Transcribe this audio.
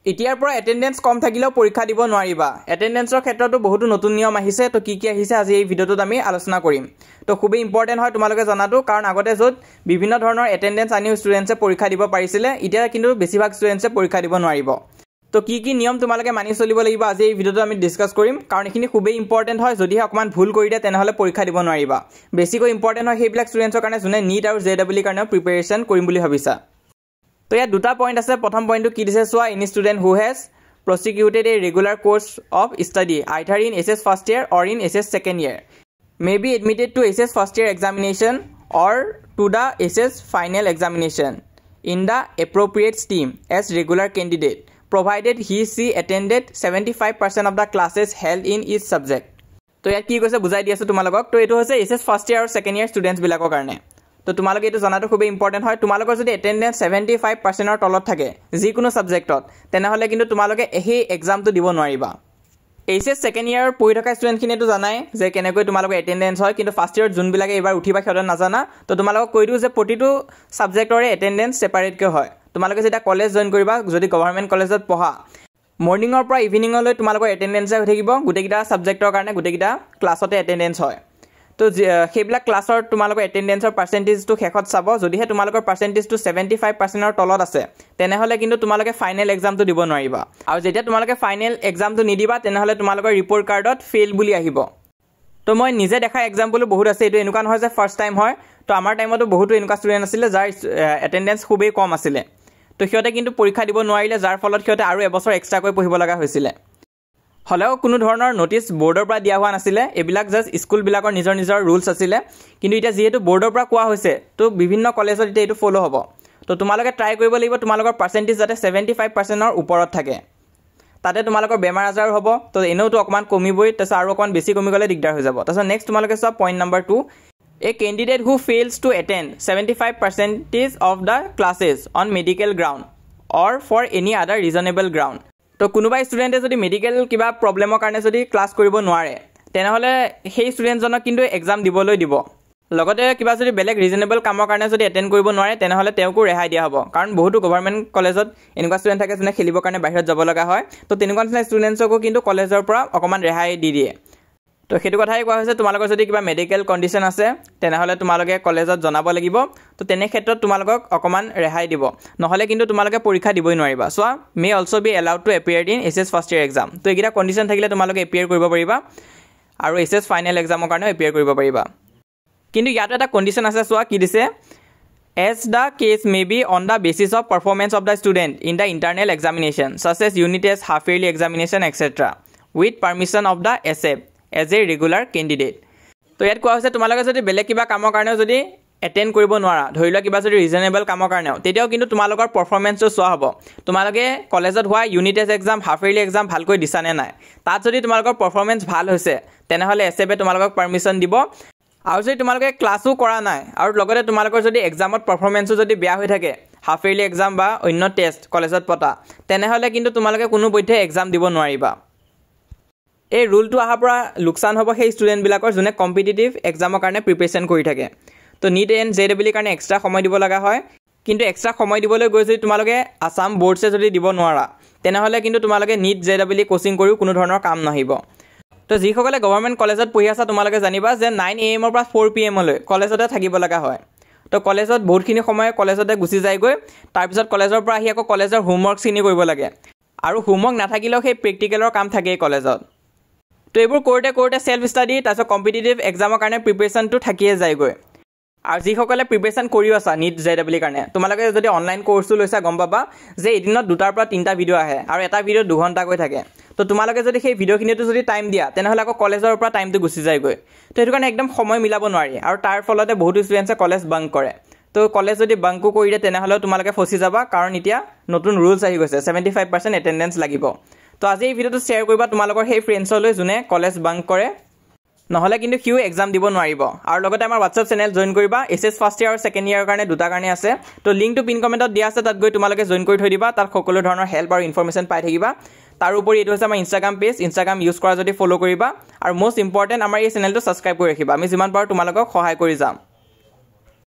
এতিয়াৰ পৰা এটেন্ডেন্স কম থাকিলেও পৰীক্ষা দিব নোৱাৰিবা এটেন্ডেন্সৰ ক্ষেত্ৰতো বহুতো নতুন নিয়ম আহিছে তো কি আহিছে আজি এই ভিডিওটোত আমি আলোচনা কৰিম তো খুবই ইম্পৰ্টেন্ট হয় তোমালোকে জানাটো কাৰণ আগতে যত বিভিন্ন ধৰণৰ এটেন্ডেন্স আনি ষ্টুডেন্টছে পৰীক্ষা দিব পাৰিছিলে এতিয়া কিন্তু বেছিভাগ ষ্টুডেন্টছে পৰীক্ষা দিব নোৱাৰিব তো কি নিয়ম তোমালোকে মানি চলিব লাগিব আজি এই ভিডিওটো আমি ডিসকাস কৰিম কাৰণ এখিনি খুবই ইম্পৰ্টেন্ট হয় যদি অকমান ভুল কৰি দিয়ে তেনেহলে পৰীক্ষা দিব নোৱাৰিবা বেছিকৈ ইম্পৰ্টেন্ট হয় সেইবিলাক ষ্টুডেন্টৰ কাৰণে যোনে নীট আৰু জেডব্লিউ কাৰণে প্ৰিপাৰেচন কৰিম বুলি ভাবিছা তো ইয়াত দুটা পইণ্ট আছে প্ৰথম পইণ্টটো কি দিছে সোৱা any student who has prosecuted a regular course of study either in SS first year or in SS second year may be admitted to SS first year examination or to the SS final examination in the appropriate stream as regular candidate provided he/she attended 75% of the classes held in each subject তো ইয়াত কি কৈছে বুজাই দি আছো তোমালোকক তো এটো হৈছে SS first year আৰু second year students বিলাকৰ কাৰণে তো তোমালোকে এটো জানাটো খুব ইম্পৰ্টেন্ট হয় তোমালোকৰ যদি এটেন্ডেন্স 75% ৰ তলত থাকে যিকোনো সাবজেক্টত তেনেহলে কিন্তু তোমালোকে এই এক্সামটো দিব নোৱাৰিবা এইচএস সেকেন্ড ইয়াৰ পঢ়ি থকা ষ্টুডেন্টখিনিটো জানাই যে কেনেকৈ তোমালোকৰ এটেন্ডেন্স হয় কিন্তু ফাৰ্স্ট ইয়াৰ যোনবিলাকে এবাৰ উঠিবা খেৰত নাজানা তো তোমালোকক কৈ দিও যে প্ৰতিটো সাবজেক্টৰে এটেন্ডেন্স সেপাৰেট কে হয় তোমালোকে যেটা কলেজ জয়েন কৰিবা যদি গভৰ্ণমেন্ট কলেজত পঢ়া মৰ্নিংৰ পৰা ইভিনিংলৈ তোমালোকৰ এটেন্ডেন্স হৈ থাকিব গুটেকিটা সাবজেক্টৰ কাৰণে গুটেকিটা ক্লাছতে এটেন্ডেন্স হয় তো হেবিলাক ক্লাছৰ তোমালোকৰ এটেন্ডেন্সৰ পাৰ্সেন্টেজটো খেখত চাব যদিহে তোমালোকৰ পাৰ্সেন্টেজটো 75% ৰ তলত আছে তেনেহলে কিন্তু তোমালোকে ফাইনেল এক্সামটো দিব নোৱাৰিবা আৰু যেতিয়া তোমালোকে ফাইনেল এক্সামটো নিদিবা তেনেহলে তোমালোকৰ ৰিপৰ্ট কাৰ্ডত ফেইল বুলি আহিব তো মই নিজে দেখা এক্সাম্পল বহুত আছে এটো এনেকুৱা নহয় যে ফাৰ্স্ট টাইম হয় তো আমাৰ টাইমতো বহুতো এনেকুৱা ষ্টুডেন্ট আছিল যাৰ এটেন্ডেন্স খুবেই কম আছিল তো সিহঁতে কিন্তু পৰীক্ষা দিব নোৱাৰিলে যাৰ ফলত সিহঁতে আৰু এবছৰ এক্সট্ৰা কৈ পঢ়িব লগা হৈছিল হলেও কোনো ধৰণৰ নোটিস বোৰ্ডৰ পৰা দিয়া হোৱা নাছিল এবিলাক জাস্ট স্কুল বিলাকৰ নিজৰ ৰুলছ আছিল কিন্তু এটা যেহেতু বোৰ্ডৰ পৰা কোৱা হৈছে তো বিভিন্ন কলেজত এটা এটো ফলো হ'ব তো তোমালোকে ট্ৰাই কৰিব লাগিব তোমালোকৰ পাৰ্সেন্টেজ যাতে 75% ৰ ওপৰত থাকে তাতে তোমালোকৰ বেমাৰ আজাৰ হ'ব তো এনেওটো অকমান কমিবই তছ আৰু অকমান বেছি কমি গলে দিগদাৰ হৈ যাব তছ নেক্সট তোমালোকে সব point number 2 a candidate who fails to attend 75% of the classes on medical ground or for any other reasonable ground তো কোনোবা ষ্টুডেন্টে যদি মেডিকেল কিবা প্ৰবলেমৰ কাৰণে যদি ক্লাছ কৰিব নোৱাৰে তেনেহলে সেই ষ্টুডেন্টজনক কিন্তু এক্সাম দিবলৈ দিব লগতে কিবা যদি বেলেগ ৰিজনেবল কামৰ কাৰণে যদি এটেন্ড কৰিব নোৱাৰে তেনেহলে তেওঁকো ৰেহাই দিয়া হ'ব কাৰণ বহুতো গভৰ্ণমেন্ট কলেজত এনেকুৱা ষ্টুডেন্ট থাকে যেনে খেলিবৰ কাৰণে বাহিৰত যাব লগা হয় তো তেনেকুৱা ষ্টুডেন্টসকো কিন্তু কলেজৰ পৰা অকমান ৰেহাই দি দিয়ে তো হেতু কথাই কোৱা হৈছে তোমালোকৰ যদি কিবা মেডিকেল কন্ডিশন আছে তেনেহলে তোমালোকে কলেজত জনাব লাগিব তো তেনে ক্ষেত্ৰত তোমালোকক অকমান ৰেহাই দিব নহলে কিন্তু তোমালোকে পৰীক্ষা দিবই নোৱাৰিবা so may also be allowed two appear in SS first year exam তো একিটা কন্ডিশন থাকিলে তোমালোকে এপিয়াৰ কৰিব পাৰিবা আৰু এছএছ ফাইনেল এক্সামৰ কাৰণে এপিয়াৰ কৰিব পাৰিবা কিন্তু ইয়াত এটা কন্ডিশন আছে সো কি দিছে as the case may be on the basis of performance of the student in the internal examination such as unit test half yearly examination etc with permission of the SF as a regular candidate তো ইয়াত কোৱা হৈছে তোমালোকে যদি বেলেগ কিবা কামৰ কাৰণে যদি এটেন্ড কৰিব নোৱাৰা ধৰিলা কিবা যদি ৰিজনেবল কামৰ কাৰণে তেতিয়াও কিন্তু তোমালোকৰ পাৰফৰম্যান্সটো চোৱা হ'ব তোমালোকে কলেজত হোৱা unit test exam half yearly exam ভালকৈ দিছানে নাই তাত যদি তোমালোকৰ পাৰফৰম্যান্স ভাল হৈছে তেনেহলে এছএফে তোমালোকক পাৰমিশন দিব আৰু যদি তোমালোকে ক্লাসও কৰা নাই আৰু লগতে তোমালোকৰ যদি এক্সামত পাৰফৰম্যান্সও যদি বেয়া হৈ থাকে হাফ ইয়াৰলি এক্সাম বা অন্য টেষ্ট কলেজত পতা তেনেহলে কিন্তু তোমালোকে কোনো পধ্যে এক্সাম দিব নোৱাৰিবা এই ৰুলটো আহা পৰা লুকসান হ'ব সেই ষ্টুডেন্ট বিলাকৰ যোনে কম্পিটিটিভ এক্সামৰ কাৰণে প্ৰিপাৰেচন কৰি থাকে তো নীট এণ্ড জেডব্লিউ কাৰণে এক্সট্ৰা সময় দিব লগা হয় কিন্তু এক্সট্ৰা সময় দিবলৈ গৈ যদি তোমালোকে আসাম বোৰ্ডছে যদি দিব নোৱাৰা তেনেহলে কিন্তু তোমালোকে নীট জেডব্লিউ কোচিং কৰিও কোনো ধৰণৰ কাম নাহিব তো যিসকলে গভৰ্ণমেন্ট কলেজত পঢ়ি আছে তোমালোকে জানিবা যে 9 AM ৰ পৰা 4 PM লৈ কলেজতে থাকিব লগা হয় তো কলেজত বহুতখিনি সময় কলেজতে গুচি যায়গৈ তাৰ পিছত কলেজৰ পৰা আহি আকৌ কলেজৰ হোমৱৰ্ক খিনি কৰিব লাগে আৰু হোমৱৰ্ক নাথাকিলেও সেই প্ৰেক্টিকেলৰ কাম থাকে কলেজত তো এইবোৰ কোৰ্টে সেলফ ষ্টাডি তাৰপিছত কম্পিটিটিভ এক্সামৰ কাৰণে প্ৰিপাৰেচনটো থাকিয়ে যায়গৈ আৰু যিসকলে প্ৰিপাৰেচন কৰি আছা নীট জেডব্লিউ কাৰণে তোমালোকে যদি অনলাইন কোৰ্সও লৈছা গম পাবা যে এদিনত দুটাৰ পৰা তিনটা ভিডিও আহে আৰু এটা ভিডিও 2 ঘণ্টা কৈ থাকে তো তোমালোকে যদি সেই ভিডিওখিনিটো যদি টাইম দিয়া তেনেহলে আকৌ কলেজৰ পৰা টাইমটো গুচি যায়গৈ তো এটো কাৰণে একদম সময় মিলাব নোৱাৰি আৰু তাৰ ফলতে বহুত ষ্টুডেন্টছে কলেজ বাংক কৰে তো কলেজ যদি বাংকো কৰি দিয়ে তেনেহলে তোমালোকে ফসি যাবা কাৰণ এতিয়া নতুন ৰুলছ আহি গৈছে 75% এটেন্ডেন্স লাগিব তো আজি এই ভিডিওটো শেয়াৰ কৰিবা তোমালোকৰ সেই ফ্ৰেণ্ডছলৈ যোনে কলেজ বাংক কৰে নহলে কিন্তু কিউ এক্সাম দিব নোৱাৰিব আৰু লগতে আমাৰ WhatsApp চেনেল জয়েন কৰিবা এছএছ ফাৰ্স্ট ইয়াৰ আৰু সেকেন্ড ইয়াৰ কাৰণে দুটা কাৰণে আছে তো লিংকটো পিন কমেন্টত দিয়া আছে তাত গৈ তোমালোকে জয়েন কৰি থৈ দিবা তাত সকলো ধৰণৰ হেল্প আৰু ইনফৰমেশন পাই থাকিবা তাৰ উপৰি এটো হৈছে আমাৰ ইনষ্টাগ্ৰাম পেজ ইনষ্টাগ্ৰাম ইউজ কৰা যদি ফলো কৰিবা আৰু মোষ্ট ইম্পৰ্টেন্ট আমাৰ এই চেনেলটো সাবস্ক্ৰাইব কৰি ৰাখিবা আমি যিমান পাৰো তোমালোকক সহায় কৰি যাম